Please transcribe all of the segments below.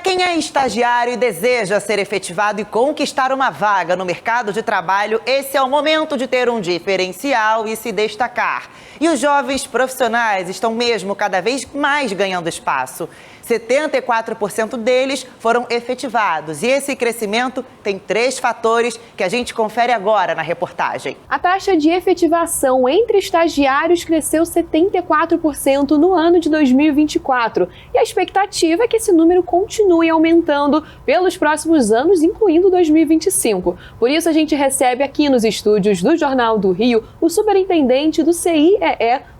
quem é estagiário e deseja ser efetivado e conquistar uma vaga no mercado de trabalho, esse é o momento de ter um diferencial e se destacar. E os jovens profissionais estão mesmo cada vez mais ganhando espaço. 74% deles foram efetivados. E esse crescimento tem 3 fatores que a gente confere agora na reportagem. A taxa de efetivação entre estagiários cresceu 74% no ano de 2024. E a expectativa é que esse número continue aumentando pelos próximos anos, incluindo 2025. Por isso, a gente recebe aqui nos estúdios do Jornal do Rio o superintendente do CIEE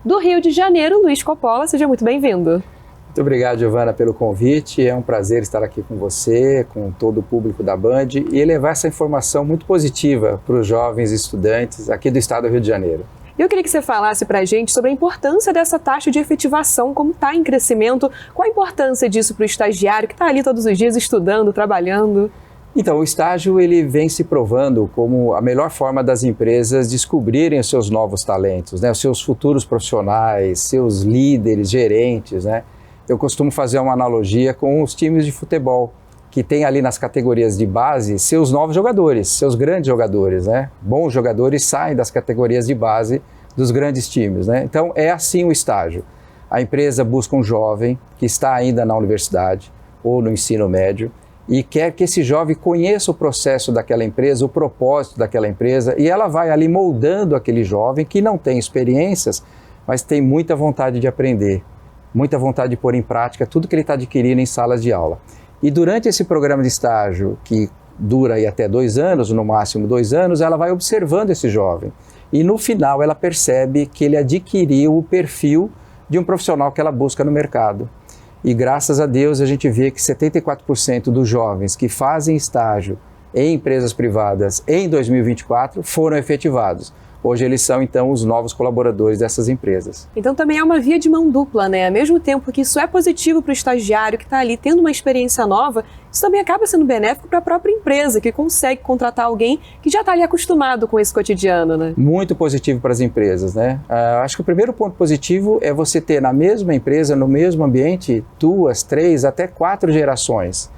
do Rio de Janeiro, Luiz Coppola. Seja muito bem-vindo. Muito obrigado, Giovana, pelo convite. É um prazer estar aqui com você, com todo o público da Band e levar essa informação muito positiva para os jovens estudantes aqui do estado do Rio de Janeiro. Eu queria que você falasse para a gente sobre a importância dessa taxa de efetivação, como está em crescimento, qual a importância disso para o estagiário que está ali todos os dias estudando, trabalhando. Então, o estágio ele vem se provando como a melhor forma das empresas descobrirem os seus novos talentos, né? Os seus futuros profissionais, seus líderes, gerentes, né? Eu costumo fazer uma analogia com os times de futebol, que tem ali nas categorias de base seus novos jogadores, seus grandes jogadores, né? Bons jogadores saem das categorias de base dos grandes times, né? Então, é assim o estágio. A empresa busca um jovem que está ainda na universidade ou no ensino médio e quer que esse jovem conheça o processo daquela empresa, o propósito daquela empresa, e ela vai ali moldando aquele jovem que não tem experiências, mas tem muita vontade de aprender, muita vontade de pôr em prática tudo que ele está adquirindo em salas de aula. E durante esse programa de estágio, que dura aí até 2 anos, no máximo 2 anos, ela vai observando esse jovem. E no final ela percebe que ele adquiriu o perfil de um profissional que ela busca no mercado. E graças a Deus a gente vê que 74% dos jovens que fazem estágio em empresas privadas em 2024 foram efetivados. Hoje eles são, então, os novos colaboradores dessas empresas. Então também é uma via de mão dupla, né? Ao mesmo tempo que isso é positivo para o estagiário que está ali tendo uma experiência nova, isso também acaba sendo benéfico para a própria empresa, que consegue contratar alguém que já está ali acostumado com esse cotidiano, né? Muito positivo para as empresas, né? Acho que o primeiro ponto positivo é você ter na mesma empresa, no mesmo ambiente, 2, 3, até 4 gerações.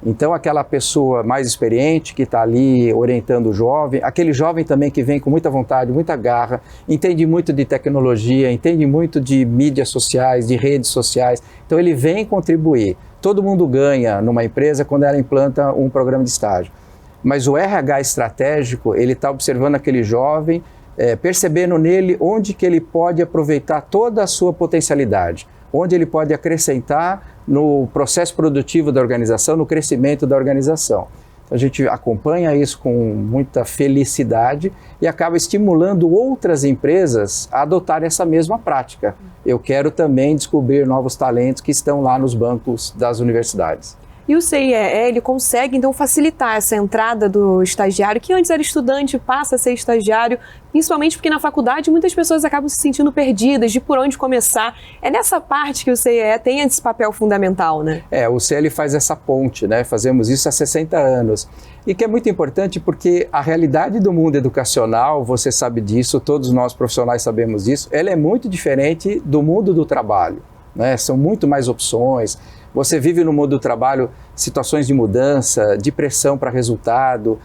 Então, aquela pessoa mais experiente que está ali orientando o jovem, aquele jovem também que vem com muita vontade, muita garra, entende muito de tecnologia, entende muito de mídias sociais, de redes sociais, então ele vem contribuir. Todo mundo ganha numa empresa quando ela implanta um programa de estágio, mas o RH estratégico, ele está observando aquele jovem, percebendo nele onde que ele pode aproveitar toda a sua potencialidade, onde ele pode acrescentar no processo produtivo da organização, no crescimento da organização. Então, a gente acompanha isso com muita felicidade e acaba estimulando outras empresas a adotarem essa mesma prática. Eu quero também descobrir novos talentos que estão lá nos bancos das universidades. E o CIEE, ele consegue, então, facilitar essa entrada do estagiário, que antes era estudante, passa a ser estagiário, principalmente porque na faculdade muitas pessoas acabam se sentindo perdidas de por onde começar. É nessa parte que o CIEE tem esse papel fundamental, né? O CIEE faz essa ponte, né? Fazemos isso há 60 anos. E que é muito importante porque a realidade do mundo educacional, você sabe disso, todos nós profissionais sabemos disso, ela é muito diferente do mundo do trabalho, né? São muito mais opções. Você vive no mundo do trabalho situações de mudança, de pressão para resultado,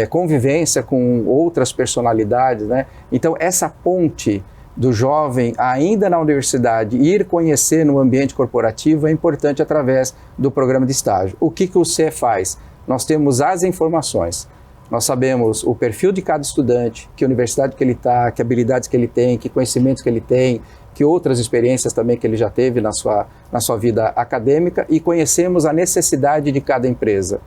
convivência com outras personalidades, né? Então, essa ponte do jovem, ainda na universidade, ir conhecer no ambiente corporativo é importante através do programa de estágio. O que o CIEE faz? Nós temos as informações. Nós sabemos o perfil de cada estudante, que universidade que ele está, que habilidades que ele tem, que conhecimentos que ele tem, que outras experiências também que ele já teve na sua vida acadêmica, e conhecemos a necessidade de cada empresa.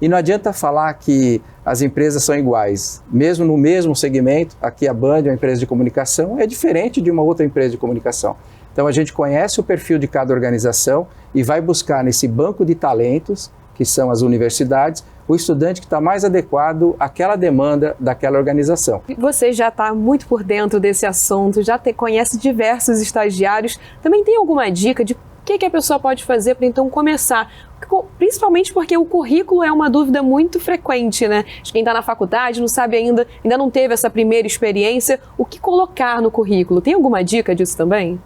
E não adianta falar que as empresas são iguais, mesmo no mesmo segmento. Aqui a Band, uma empresa de comunicação, é diferente de uma outra empresa de comunicação. Então a gente conhece o perfil de cada organização e vai buscar nesse banco de talentos, que são as universidades, o estudante que está mais adequado àquela demanda daquela organização. Você já está muito por dentro desse assunto, já conhece diversos estagiários. Também tem alguma dica de O que a pessoa pode fazer para então começar? Principalmente porque o currículo é uma dúvida muito frequente, né? De quem está na faculdade, não sabe ainda não teve essa primeira experiência, o que colocar no currículo. Tem alguma dica disso também?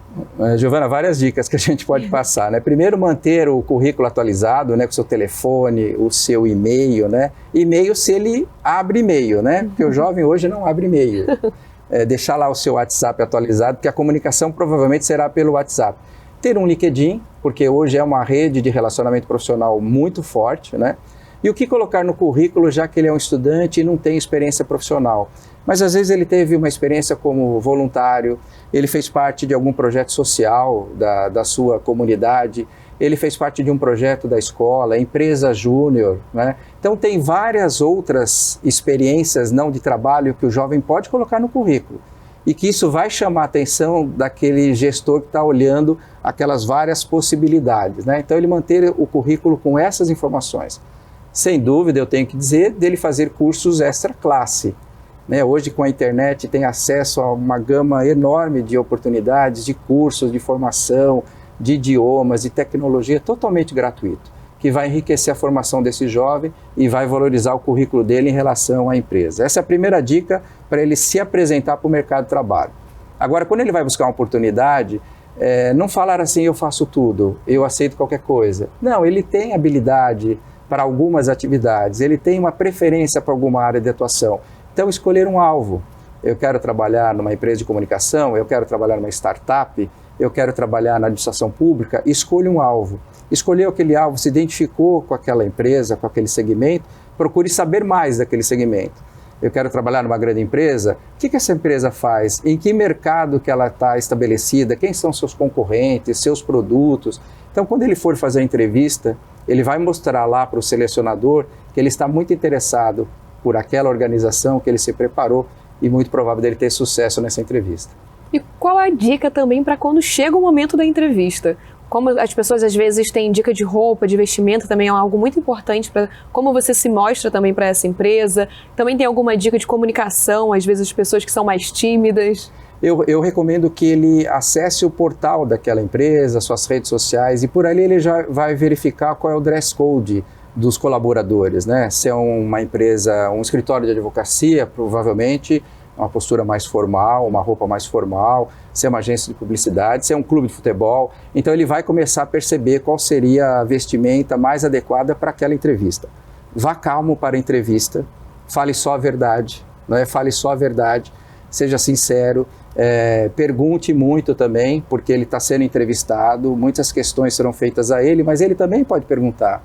Giovana, várias dicas que a gente pode passar, né? Primeiro, manter o currículo atualizado, né? Com o seu telefone, o seu e-mail, né? E-mail, se ele abre e-mail, né? Porque o jovem hoje não abre e-mail. Deixar lá o seu WhatsApp atualizado, porque a comunicação provavelmente será pelo WhatsApp. Ter um LinkedIn, porque hoje é uma rede de relacionamento profissional muito forte, né? E o que colocar no currículo, já que ele é um estudante e não tem experiência profissional. Mas às vezes ele teve uma experiência como voluntário, ele fez parte de algum projeto social da sua comunidade, ele fez parte de um projeto da escola, empresa júnior, né? Então tem várias outras experiências não de trabalho que o jovem pode colocar no currículo. E que isso vai chamar a atenção daquele gestor que está olhando aquelas várias possibilidades, né? Então ele manter o currículo com essas informações. Sem dúvida, eu tenho que dizer, dele fazer cursos extra classe, né? Hoje com a internet tem acesso a uma gama enorme de oportunidades, de cursos, de formação, de idiomas, de tecnologia totalmente gratuito, que vai enriquecer a formação desse jovem e vai valorizar o currículo dele em relação à empresa. Essa é a primeira dica para ele se apresentar para o mercado de trabalho. Agora, quando ele vai buscar uma oportunidade, não falar assim, eu faço tudo, eu aceito qualquer coisa. Não, ele tem habilidade para algumas atividades, ele tem uma preferência para alguma área de atuação. Então, escolher um alvo. Eu quero trabalhar numa empresa de comunicação, eu quero trabalhar numa startup, eu quero trabalhar na administração pública, escolha um alvo. Escolheu aquele alvo, se identificou com aquela empresa, com aquele segmento, procure saber mais daquele segmento. Eu quero trabalhar numa grande empresa, o que essa empresa faz? Em que mercado que ela está estabelecida? Quem são seus concorrentes, seus produtos? Então, quando ele for fazer a entrevista, ele vai mostrar lá para o selecionador que ele está muito interessado por aquela organização, que ele se preparou e muito provável dele ter sucesso nessa entrevista. E qual a dica também para quando chega o momento da entrevista? Como as pessoas às vezes têm dica de roupa, de vestimento, também é algo muito importante para como você se mostra também para essa empresa. Também tem alguma dica de comunicação, às vezes as pessoas que são mais tímidas? Eu recomendo que ele acesse o portal daquela empresa, suas redes sociais, e por ali ele já vai verificar qual é o dress code dos colaboradores, né? Se é uma empresa, um escritório de advocacia, provavelmente uma postura mais formal, uma roupa mais formal, se é uma agência de publicidade, se é um clube de futebol. Então ele vai começar a perceber qual seria a vestimenta mais adequada para aquela entrevista. Vá calmo para a entrevista, fale só a verdade, né? Fale só a verdade, seja sincero, pergunte muito também, porque ele está sendo entrevistado, muitas questões serão feitas a ele, mas ele também pode perguntar.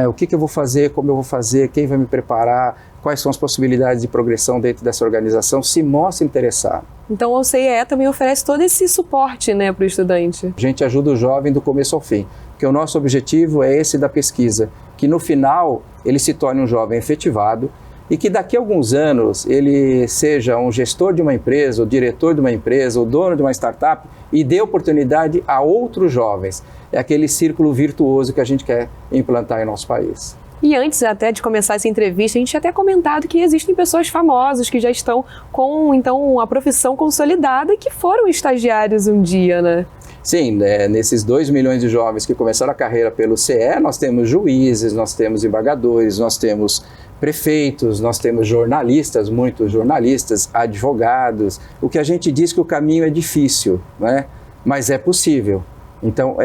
O que eu vou fazer, como eu vou fazer, quem vai me preparar, quais são as possibilidades de progressão dentro dessa organização, se mostre interessado. Então o CIE também oferece todo esse suporte, né, para o estudante. A gente ajuda o jovem do começo ao fim, porque o nosso objetivo é esse da pesquisa, que no final ele se torne um jovem efetivado e que daqui a alguns anos ele seja um gestor de uma empresa, o diretor de uma empresa, o dono de uma startup e dê oportunidade a outros jovens. É aquele círculo virtuoso que a gente quer implantar em nosso país. E antes até de começar essa entrevista, a gente tinha até comentado que existem pessoas famosas que já estão com então a profissão consolidada e que foram estagiários um dia, né? Sim, nesses 2 milhões de jovens que começaram a carreira pelo CE, nós temos juízes, nós temos embargadores, nós temos prefeitos, nós temos jornalistas, muitos jornalistas, advogados. O que a gente diz que o caminho é difícil, né? Mas é possível. Então,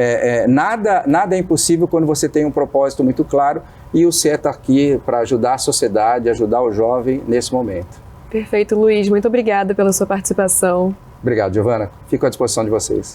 nada é impossível quando você tem um propósito muito claro e o CE está aqui para ajudar a sociedade, ajudar o jovem nesse momento. Perfeito, Luiz. Muito obrigada pela sua participação. Obrigado, Giovana. Fico à disposição de vocês.